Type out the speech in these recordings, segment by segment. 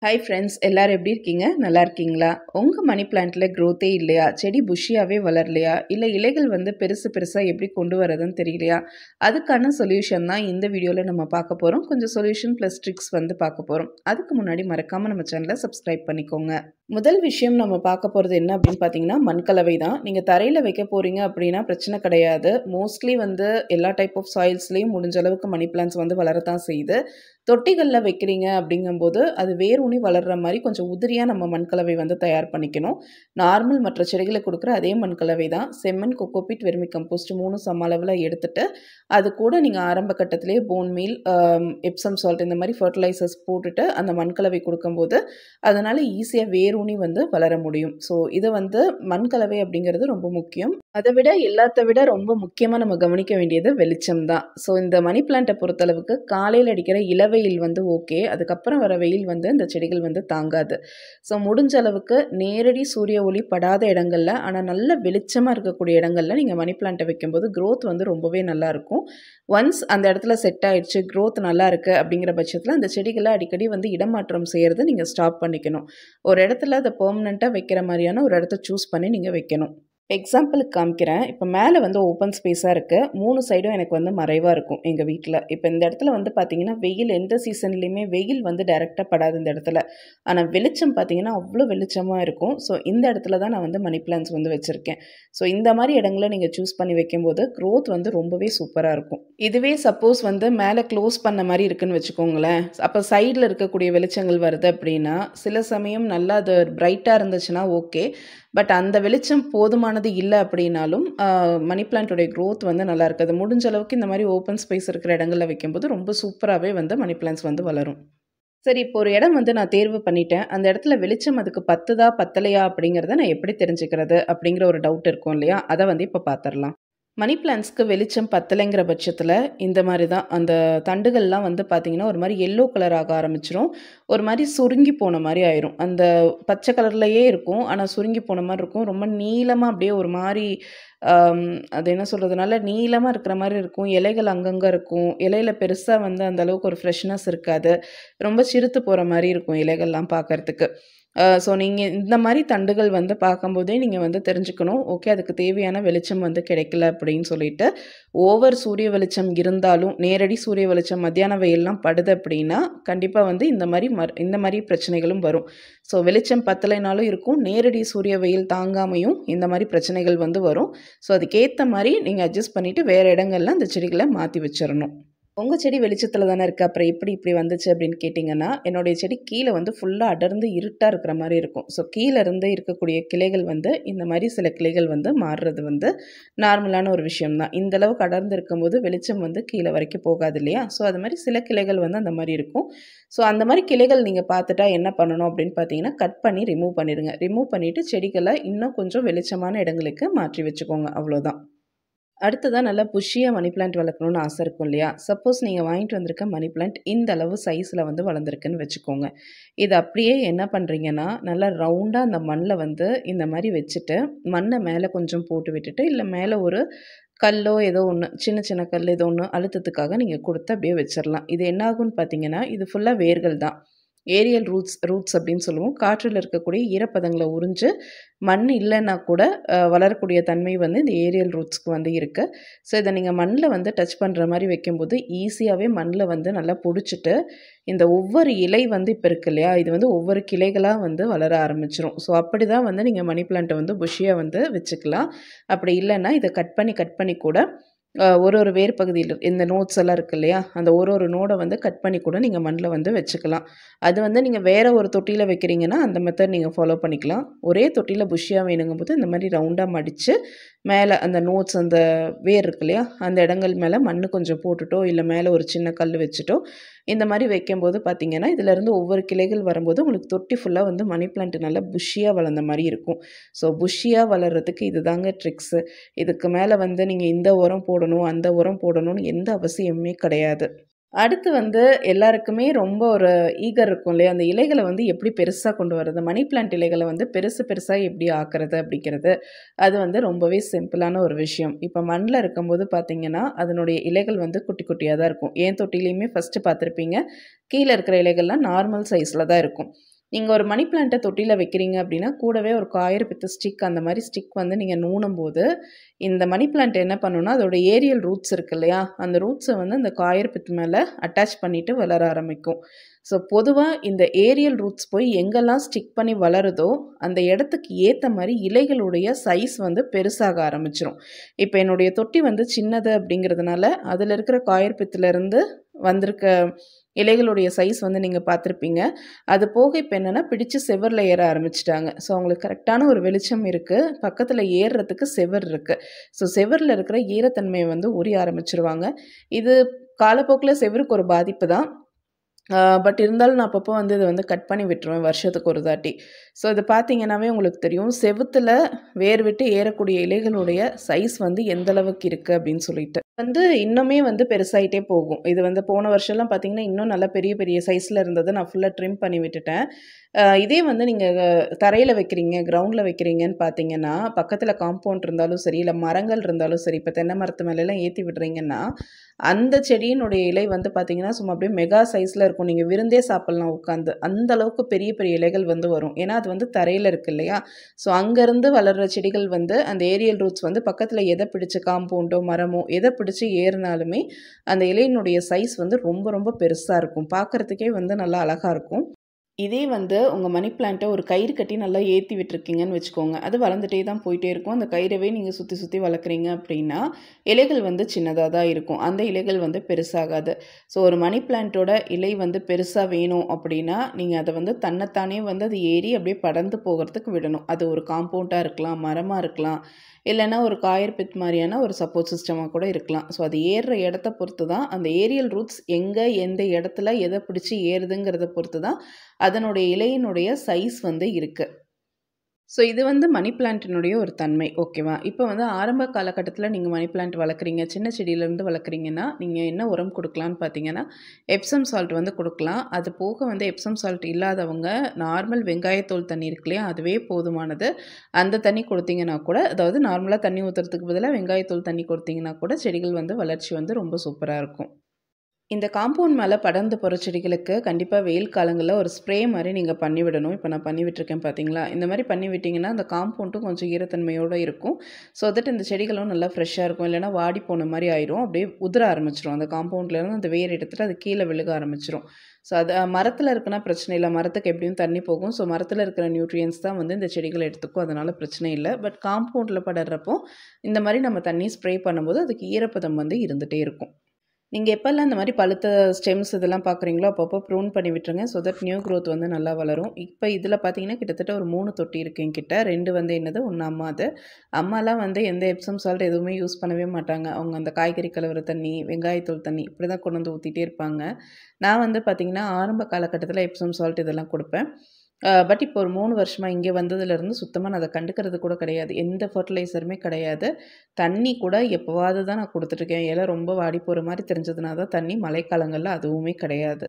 Hi friends, எல்லாரும் எப்படி இருக்கீங்க? நல்லா இருக்கீங்களா? உங்கள் மணி பிளான்ட்டில் க்ரோத்தே இல்லையா? செடி புஷ்ஷியாகவே வளரலையா? இல்லை இலைகள் பெருசு பெருசாக எப்படி கொண்டு வரதுன்னு தெரியலையா? அதுக்கான சொல்யூஷன் தான் இந்த வீடியோவில் நம்ம பார்க்க போகிறோம். கொஞ்சம் சொல்யூஷன் ப்ளஸ் ட்ரிக்ஸ் பார்க்க போகிறோம். அதுக்கு முன்னாடி மறக்காமல் நம்ம சேனலை சப்ஸ்கிரைப் பண்ணிக்கோங்க. முதல் விஷயம் நம்ம பார்க்க போகிறது என்ன அப்படின்னு பார்த்தீங்கன்னா, மண்கலவை தான். நீங்கள் தரையில் வைக்க போகிறீங்க அப்படின்னா பிரச்சனை கிடையாது. மோஸ்ட்லி எல்லா டைப் ஆஃப் சாயில்ஸ்லேயும் முடிஞ்ச அளவுக்கு மணி பிளான்ட்ஸ் வளரத்தான் செய்யுது. தொட்டிகளில் வைக்கிறீங்க அப்படிங்கும்போது அது வேர் ஊனி வளர்கிற மாதிரி கொஞ்சம் உதிரியாக நம்ம மண்கலவை தயார் பண்ணிக்கணும். நார்மல் மற்ற செடிகளுக்கு கொடுக்குற அதே மண்கலவை தான். செம்மண், கொக்கோபிட், வெர்மி கம்போஸ்ட் 3 சம அளவில் எடுத்துட்டு அது கூட நீங்கள் ஆரம்ப கட்டத்திலே போன் மீல், எப்சம் சால்ட் இந்த மாதிரி ஃபர்டிலைசர்ஸ் போட்டுட்டு அந்த மண்கலவை கொடுக்கும்போது அதனால் ஈஸியாக வேரூனி வளர முடியும். ஸோ இது மண்கலவை அப்படிங்கிறது ரொம்ப முக்கியம். அதை விட எல்லாத்த விட ரொம்ப முக்கியமாக நம்ம கவனிக்க வேண்டியது வெளிச்சம் தான். ஸோ இந்த மணி பிளான்ட்டை பொறுத்தளவுக்கு காலையில் அடிக்கிற இளவெயில் ஓகே, அதுக்கப்புறம் வர வெயில் இந்த செடிகள் தாங்காது. ஸோ முடிஞ்ச அளவுக்கு நேரடி சூரிய ஒளி படாத இடங்கள்ல, ஆனால் நல்ல வெளிச்சமாக இருக்கக்கூடிய இடங்கள்ல நீங்கள் மணி பிளான்ட்டை வைக்கும்போது க்ரோத் ரொம்பவே நல்லாயிருக்கும். ஒன்ஸ் அந்த இடத்துல செட் ஆயிடுச்சு, க்ரோத் நல்லா இருக்குது அப்படிங்கிற பட்சத்தில் அந்த செடிகளை அடிக்கடி இடமாற்றம் செய்கிறது நீங்கள் ஸ்டாப் பண்ணிக்கணும். ஒரு இடத்துல அதை பெர்மனெண்ட்டாக வைக்கிற மாதிரியான ஒரு இடத்த சூஸ் பண்ணி நீங்கள் வைக்கணும். எக்ஸாம்பிளுக்கு காமிக்கிறேன். இப்போ மேலே ஓப்பன் ஸ்பேஸாக இருக்குது. 3 சைடும் எனக்கு மறைவாக இருக்கும் எங்கள் வீட்டில். இப்போ இந்த இடத்துல பார்த்தீங்கன்னா வெயில் எந்த சீசன்லேயுமே வெயில் டைரெக்டாக படாது இந்த இடத்துல. ஆனால் வெளிச்சம் பார்த்தீங்கன்னா அவ்வளோ வெளிச்சமாக இருக்கும். ஸோ இந்த இடத்துல தான் நான் மணி பிளான்ட்ஸ் வச்சுருக்கேன். ஸோ இந்த மாதிரி இடங்களை நீங்கள் சூஸ் பண்ணி வைக்கும்போது க்ரோத் ரொம்பவே சூப்பராக இருக்கும். இதுவே சப்போஸ் மேலே க்ளோஸ் பண்ண மாதிரி இருக்குன்னு வச்சுக்கோங்களேன். அப்போ சைடில் இருக்கக்கூடிய வெளிச்சங்கள் வருது அப்படின்னா சில சமயம் நல்லா அது பிரைட்டாக இருந்துச்சுன்னா ஓகே. பட் அந்த வெளிச்சம் போதுமானது இல்லை அப்படின்னாலும் மணி பிளான்ட்டோடைய க்ரோத் நல்லா இருக்குது. முடிஞ்ச அளவுக்கு இந்த மாதிரி ஓப்பன் ஸ்பேஸ் இருக்கிற இடங்களில் வைக்கும்போது ரொம்ப சூப்பராகவே மணி பிளான்ட்ஸ் வளரும். சரி, இப்போ ஒரு இடம் நான் தேர்வு பண்ணிட்டேன். அந்த இடத்துல வெளிச்சம் அதுக்கு பத்துதா பத்தலையா அப்படிங்கிறத நான் எப்படி தெரிஞ்சுக்கிறது அப்படிங்கிற ஒரு டவுட் இருக்கும் இல்லையா? அதை இப்போ பார்த்துடலாம். மணி பிளான்ட்ஸ்க்கு வெளிச்சம் பத்தலைங்கிற பட்சத்தில் இந்த மாதிரி தான் அந்த தண்டுகள்லாம் பார்த்தீங்கன்னா ஒரு மாதிரி எல்லோ கலர் ஆக ஆரம்பிச்சிரும். ஒரு மாதிரி சுருங்கி போன மாதிரி ஆயிரும். அந்த பச்சை கலர்லையே இருக்கும், ஆனால் சுருங்கி போன மாதிரி இருக்கும். ரொம்ப நீளமாக அப்படியே ஒரு மாதிரி அது என்ன சொல்கிறதுனால நீளமாக இருக்கிற மாதிரி இருக்கும். இலைகள் அங்கங்கே இருக்கும். இலையில் பெருசாக அந்த அளவுக்கு ஒரு ஃப்ரெஷ்னஸ் இருக்காது. ரொம்ப சிறுத்து போகிற மாதிரி இருக்கும் இலைகள்லாம் பார்க்குறதுக்கு. ஸோ நீங்கள் இந்த மாதிரி தண்டுகள் பார்க்கும்போதே நீங்கள் தெரிஞ்சுக்கணும், ஓகே அதுக்கு தேவையான வெளிச்சம் கிடைக்கல அப்படின்னு சொல்லிட்டு. ஓவர் சூரிய வெளிச்சம் இருந்தாலும் நேரடி சூரிய வெளிச்சம் மத்தியான வெயிலெலாம் படுது அப்படின்னா கண்டிப்பாக இந்த மாதிரி பிரச்சனைகளும் வரும். ஸோ வெளிச்சம் பத்தலைனாலும் இருக்கும், நேரடி சூரிய வெயில் தாங்காமையும் இந்த மாதிரி பிரச்சனைகள் வரும். ஸோ அதுக்கேற்ற மாதிரி நீங்கள் அட்ஜஸ்ட் பண்ணிவிட்டு வேறு இடங்கள்ல அந்த செடிகளை மாற்றி வச்சிடணும். உங்கள் செடி வெளிச்சத்தில் தானே இருக்குது, அப்புறம் எப்படி இப்படி வந்துச்சு அப்படின்னு கேட்டிங்கன்னா, என்னுடைய செடி கீழே ஃபுல்லாக அடர்ந்து இருட்டாக இருக்கிற மாதிரி இருக்கும். ஸோ கீழே இருந்து இருக்கக்கூடிய கிளைகள் இந்த மாதிரி சில கிளைகள் மாறுறது நார்மலான ஒரு விஷயம் தான். இந்த அளவுக்கு அடர்ந்து இருக்கும்போது வெளிச்சம் கீழே வரைக்கும் போகாது இல்லையா? ஸோ அது மாதிரி சில கிளைகள் அந்த மாதிரி இருக்கும். ஸோ அந்த மாதிரி கிளைகள் நீங்கள் பார்த்துட்டா என்ன பண்ணணும் அப்படின்னு பார்த்தீங்கன்னா, கட் பண்ணி ரிமூவ் பண்ணிடுங்க. ரிமூவ் பண்ணிவிட்டு செடிகளை இன்னும் கொஞ்சம் வெளிச்சமான இடங்களுக்கு மாற்றி வச்சுக்கோங்க, அவ்வளோதான். அடுத்ததாக நல்லா புஷ்ஷியாக மணி பிளான்ட் வளர்க்கணும்னு ஆசை இருக்கும் இல்லையா? சப்போஸ் நீங்கள் வாங்கிட்டு வந்திருக்க மணி பிளான்ட் இந்த அளவு சைஸில் வளர்ந்துருக்குன்னு வச்சுக்கோங்க. இது அப்படியே என்ன பண்ணுறீங்கன்னா, நல்லா ரவுண்டாக அந்த மண்ணில் இந்த மாதிரி வச்சுட்டு மண்ணை மேலே கொஞ்சம் போட்டு விட்டுட்டு, இல்லை மேலே ஒரு கல்லோ ஏதோ ஒன்று, சின்ன சின்ன கல் ஏதோ ஒன்று அழுத்தத்துக்காக நீங்கள் கொடுத்து அப்படியே வச்சிடலாம். இது என்ன ஆகும்னு பார்த்தீங்கன்னா, இது ஃபுல்லாக வேர்கள் தான். ஏரியல் ரூட்ஸ் அப்படின்னு சொல்லுவோம். காற்றில் இருக்கக்கூடிய ஈரப்பதங்களை உறிஞ்சு மண் இல்லைன்னா கூட வளரக்கூடிய தன்மை இந்த ஏரியல் ரூட்ஸ்க்கு இருக்குது. ஸோ இதை நீங்கள் மண்ணில் டச் பண்ணுற மாதிரி வைக்கும்போது ஈஸியாகவே மண்ணில் நல்லா பிடிச்சிட்டு இந்த ஒவ்வொரு இலை இப்போ இருக்கு இல்லையா, இது ஒவ்வொரு கிளைகளாக வளர ஆரம்பிச்சிரும். ஸோ அப்படி தான் நீங்கள் மணி பிளான்ட்டை புஷ்ஷியாக வச்சுக்கலாம். அப்படி இல்லைன்னா இதை கட் பண்ணி கூட ஒரு வேர் பகுதியில் இந்த நோட்ஸ் எல்லாம் இருக்குது இல்லையா, அந்த ஒரு நோடை கட் பண்ணி கூட நீங்கள் மண்ணில் வச்சுக்கலாம். அது நீங்கள் வேறு ஒரு தொட்டியில் வைக்கிறீங்கன்னா அந்த மெத்தட் நீங்கள் ஃபாலோ பண்ணிக்கலாம். ஒரே தொட்டியில் புஷ்ஷியாக வேணுங்கும்போது இந்த மாதிரி ரவுண்டாக மடித்து மேலே அந்த நோட்ஸ் அந்த வேர் இருக்கு இல்லையா, அந்த இடங்கள் மேலே மண் கொஞ்சம் போட்டுட்டோ இல்லை மேலே ஒரு சின்ன கல் வச்சுட்டோ இந்த மாதிரி வைக்கும்போது பார்த்தீங்கன்னா, இதிலேருந்து ஒவ்வொரு கிளைகள் வரும்போது உங்களுக்கு தொட்டி ஃபுல்லாக மணி பிளான்ட் நல்லா புஷ்ஷியாக வளர்ந்த மாதிரி இருக்கும். ஸோ புஷ்ஷியாக வளர்கிறதுக்கு இது தாங்க ட்ரிக்ஸு. இதுக்கு மேலே நீங்கள் இந்த உரம் போடணும் அந்த உரம் போடணும்னு எந்த அவசியமுமே கிடையாது. அடுத்து எல்லாருக்குமே ரொம்ப ஒரு ஈகர் இருக்கும் இல்லையா, அந்த இலைகளை எப்படி பெருசாக கொண்டு வர்றது, மணி பிளான்ட் இலைகளை பெருசாக எப்படி ஆக்குறது அப்படிங்கிறது. அது ரொம்பவே சிம்பிளான ஒரு விஷயம். இப்போ மண்ணில் இருக்கும்போது பார்த்தீங்கன்னா அதனுடைய இலைகள் குட்டி குட்டியாக தான் இருக்கும். ஏன் தொட்டிலையுமே ஃபஸ்ட்டு பார்த்துருப்பீங்க, கீழே இருக்கிற இலைகள்லாம் நார்மல் சைஸில் தான் இருக்கும். நீங்கள் ஒரு மணி பிளான்ட்டை தொட்டியில் வைக்கிறீங்க அப்படின்னா கூடவே ஒரு காயர் பித்து ஸ்டிக் அந்த மாதிரி ஸ்டிக் வந்து நீங்கள் நூனும் போது இந்த மணி பிளான்ட் என்ன பண்ணுன்னா அதோட ஏரியல் ரூட்ஸ் இருக்கு இல்லையா, அந்த ரூட்ஸை வந்து அந்த காயர் பித்து மேலே அட்டாச் பண்ணிவிட்டு வளர ஆரம்பிக்கும். ஸோ பொதுவாக இந்த ஏரியல் ரூட்ஸ் போய் எங்கெல்லாம் ஸ்டிக் பண்ணி வளருதோ அந்த இடத்துக்கு ஏற்ற மாதிரி இலைகளுடைய சைஸ் வந்து பெருசாக ஆரம்பிச்சிடும். இப்போ என்னுடைய தொட்டி வந்து சின்னது அப்படிங்கிறதுனால அதில் இருக்கிற காயர் பித்துலேருந்து வந்திருக்க இலைகளுடைய சைஸ் வந்து நீங்கள் பார்த்துருப்பீங்க. அது போக இப்போ என்னென்னா பிடிச்சு செவரில் ஏற ஆரம்பிச்சிட்டாங்க. ஸோ அவங்களுக்கு கரெக்டான ஒரு வெளிச்சம் இருக்குது, பக்கத்தில் ஏறுறதுக்கு செவர் இருக்குது. ஸோ செவரில் இருக்கிற ஈரத்தன்மையை வந்து உரிய ஆரம்பிச்சிருவாங்க. இது காலப்போக்கில் செவருக்கு ஒரு பாதிப்பு தான். பட் இருந்தாலும் நான் அப்பப்போ வந்து இதை வந்து கட் பண்ணி விட்டுருவேன் வருஷத்துக்கு ஒரு தாட்டி. ஸோ இது பார்த்தீங்கன்னாவே உங்களுக்கு தெரியும் செவுத்தில் வேர் விட்டு ஏறக்கூடிய இலைகளுடைய சைஸ் வந்து எந்த அளவுக்கு இருக்குது அப்படின்னு சொல்லிட்டு வந்து இன்னுமே வந்து பெருசாயிட்டே போகும். இது வந்து போன வருஷம்லாம் பார்த்தீங்கன்னா இன்னும் நல்லா பெரிய பெரிய சைஸில் இருந்தது. நான் ஃபுல்லாக ட்ரிம் பண்ணி விட்டுட்டேன். இதே வந்து நீங்கள் தரையில் வைக்கிறீங்க, கிரவுண்டில் வைக்கிறீங்கன்னு பார்த்தீங்கன்னா பக்கத்தில் காம்பவுண்ட் இருந்தாலும் சரி, இல்லை மரங்கள் இருந்தாலும் சரி, இப்போ தென்னை மரத்து மேலெல்லாம் ஏற்றி விடுறீங்கன்னா அந்த செடியினுடைய இலை வந்து பார்த்தீங்கன்னா சும்மா அப்படியே மெகா சைஸில் இருக்கும். நீங்கள் விருந்தே சாப்பிட்லாம் உட்காந்து. அந்த அளவுக்கு பெரிய பெரிய இலைகள் வந்து வரும். ஏன்னா அது வந்து தரையில் இருக்குது இல்லையா. ஸோ அங்கேருந்து வளர்கிற செடிகள் வந்து அந்த ஏரியல் ரூட்ஸ் வந்து பக்கத்தில் எதை பிடிச்சி காம்பவுண்டோ மரமோ எதை பிடிச்சி ஏறினாலுமே அந்த இலையினுடைய சைஸ் வந்து ரொம்ப ரொம்ப பெருசாக இருக்கும். பார்க்குறதுக்கே வந்து நல்லா அழகாக இருக்கும். இதே வந்து உங்கள் மணி பிளான்ட்டை ஒரு கயிறு கட்டி நல்லா ஏற்றி விட்டுருக்கீங்கன்னு வச்சுக்கோங்க, அது வளர்ந்துட்டே தான் போயிட்டே இருக்கும். அந்த கயிறவே நீங்கள் சுற்றி சுற்றி வளர்க்குறீங்க அப்படின்னா இலைகள் வந்து சின்னதாக தான் இருக்கும், அந்த இலைகள் வந்து பெருசாகாது. ஸோ ஒரு மணி பிளான்ட்டோட இலை வந்து பெருசாக வேணும் அப்படின்னா நீங்கள் அதை வந்து தன்னைத்தானே வந்து அது ஏறி அப்படியே படர்ந்து போகிறதுக்கு விடணும். அது ஒரு காம்பவுண்டாக இருக்கலாம், மரமாக இருக்கலாம், இல்லைன்னா ஒரு காயர் பித் மாதிரியான ஒரு சப்போர்ட் சிஸ்டமாக கூட இருக்கலாம். ஸோ அது ஏறுற இடத்த பொறுத்து தான், அந்த ஏரியல் ரூட்ஸ் எங்கே எந்த இடத்துல எதை பிடிச்சி ஏறுதுங்கிறத பொறுத்து தான் அதனுடைய இலையினுடைய சைஸ் வந்து இருக்குது. ஸோ இது வந்து மணி பிளான்ட்டினுடைய ஒரு தன்மை. ஓகேவா. இப்போ வந்து ஆரம்ப காலகட்டத்தில் நீங்கள் மணி பிளான்ட் வளர்க்குறீங்க, சின்ன செடியிலேருந்து வளர்க்குறீங்கன்னா நீங்கள் என்ன உரம் கொடுக்கலான்னு பார்த்தீங்கன்னா எப்சம் சால்ட் வந்து கொடுக்கலாம். அது போக வந்து எப்சம் சால்ட் இல்லாதவங்க நார்மல் வெங்காயத்தோல் தண்ணி இருக்கு இல்லையா, அதுவே போதுமானது. அந்த தண்ணி கொடுத்தீங்கன்னா கூட, அதாவது நார்மலாக தண்ணி ஊற்றுறதுக்கு பதிலாக வெங்காயத்தோல் தண்ணி கொடுத்தீங்கன்னா கூட செடிகள் வந்து வளர்ச்சி வந்து ரொம்ப சூப்பராக இருக்கும். இந்த காம்பவுண்ட் மேலே படர்ந்து போகிற செடிகளுக்கு கண்டிப்பாக வெயில் காலங்களில் ஒரு ஸ்ப்ரே மாதிரி நீங்கள் பண்ணி விடணும். இப்போ நான் பண்ணி விட்டுருக்கேன் பார்த்தீங்களா. இந்த மாதிரி பண்ணி விட்டிங்கன்னா அந்த காம்பவுண்ட்டும் கொஞ்சம் ஈரத்தன்மையோடு இருக்கும். ஸோ தட் இந்த செடிகளும் நல்லா ஃப்ரெஷ்ஷாக இருக்கும். இல்லைனா வாடி போன மாதிரி ஆயிரும், அப்படியே உதிர ஆரம்பிச்சிடும். அந்த காம்பவுண்ட்லேருந்து அந்த வேர் எடுத்துகிட்டு அது கீழே விழுக ஆரம்பிச்சிடும். ஸோ அது மரத்தில் இருக்குன்னா பிரச்சனை இல்லை, மரத்துக்கு எப்படியும் தண்ணி போகும். ஸோ மரத்தில் இருக்கிற நியூட்ரியன்ஸ் தான் வந்து இந்த செடிகளை எடுத்துக்கும், அதனால் பிரச்சனை இல்லை. பட் காம்பவுண்டில் படுறப்போ இந்த மாதிரி நம்ம தண்ணி ஸ்ப்ரே பண்ணும்போது அதுக்கு ஈரப்பதம் வந்து இருந்துகிட்டே இருக்கும். நீங்கள் எப்போல்லாம் இந்த மாதிரி பழுத்த ஸ்டெம்ஸ் இதெல்லாம் பார்க்குறீங்களோ அப்பப்போ ப்ரூன் பண்ணி விட்டுருங்க. ஸோ தட் நியூ க்ரோத் வந்து நல்லா வளரும். இப்போ இதில் பார்த்தீங்கன்னா கிட்டத்தட்ட ஒரு 3 தொட்டி இருக்குது என்கிட்ட. 2 வந்து என்னது, 1 அம்மாது. அம்மாலாம் வந்து எந்த எப்சம் சால்ட் எதுவுமே யூஸ் பண்ணவே மாட்டாங்க. அவங்க அந்த காய்கறி கழுவுற தண்ணி, வெங்காயத்தூள் தண்ணி இப்படி தான் கொண்டு வந்து ஊற்றிட்டே இருப்பாங்க. நான் வந்து பார்த்திங்கன்னா ஆரம்ப காலகட்டத்தில் எப்சம் சால்ட் இதெல்லாம் கொடுப்பேன். பட் இப்போ ஒரு 3 வருஷமாக இங்கே வந்ததுலேருந்து சுத்தமாக நான் அதை கண்டுக்கிறது கூட கிடையாது. எந்த ஃபர்டிலைசருமே கிடையாது. தண்ணி கூட எப்போவாவது தான் நான் கொடுத்துட்ருக்கேன். இலை ரொம்ப வாடி போகிற மாதிரி தெரிஞ்சதுனா தான் தண்ணி, மழைக்காலங்களில் அதுவுமே கிடையாது.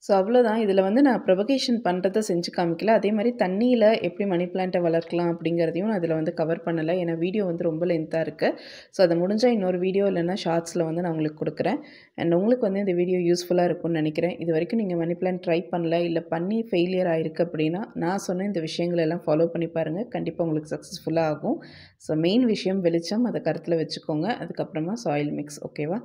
ஸோ அவ்வளோதான். இதில் வந்து நான் ப்ரொபகேஷன் பண்ணுறத செஞ்சு காமிக்கல. அதே மாதிரி தண்ணியில் எப்படி மணி பிளான்ட்டை வளர்க்கலாம் அப்படிங்கிறதையும் நான் அதில் வந்து கவர் பண்ணலை. ஏன்னா வீடியோ வந்து ரொம்ப லென்த்தாக இருக்குது. ஸோ அதை முடிஞ்சால் இன்னொரு வீடியோ இல்லைன்னா ஷார்ட்ஸில் வந்து நான் உங்களுக்கு கொடுக்குறேன். அண்ட் உங்களுக்கு வந்து இந்த வீடியோ யூஸ்ஃபுல்லாக இருக்கும்னு நினைக்கிறேன். இது வரைக்கும் நீங்கள் மணி பிளான்ட் ட்ரை பண்ணல, இல்லை பண்ணி ஃபெயிலியர் ஆகிருக்கு அப்படின்னா நான் சொன்ன இந்த விஷயங்கள் எல்லாம் ஃபாலோ பண்ணி பாருங்கள். கண்டிப்பாக உங்களுக்கு சக்ஸஸ்ஃபுல்லாக ஆகும். ஸோ மெயின் விஷயம் வெளிச்சம், அதை கருத்தில் வச்சுக்கோங்க. அதுக்கப்புறமா சாயில் மிக்ஸ். ஓகேவா.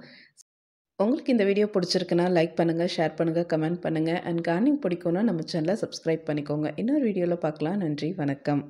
உங்களுக்கு இந்த வீடியோ பிடிச்சிருக்குன்னா லைக் பண்ணுங்கள், ஷேர் பண்ணுங்கள், கமெண்ட் பண்ணுங்கள். அண்ட் கார்டனிங் பிடிக்கும்னா நம்ம சேனலை சப்ஸ்கிரைப் பண்ணிக்கோங்க. இன்னொரு வீடியோவில் பார்க்கலாம். நன்றி, வணக்கம்.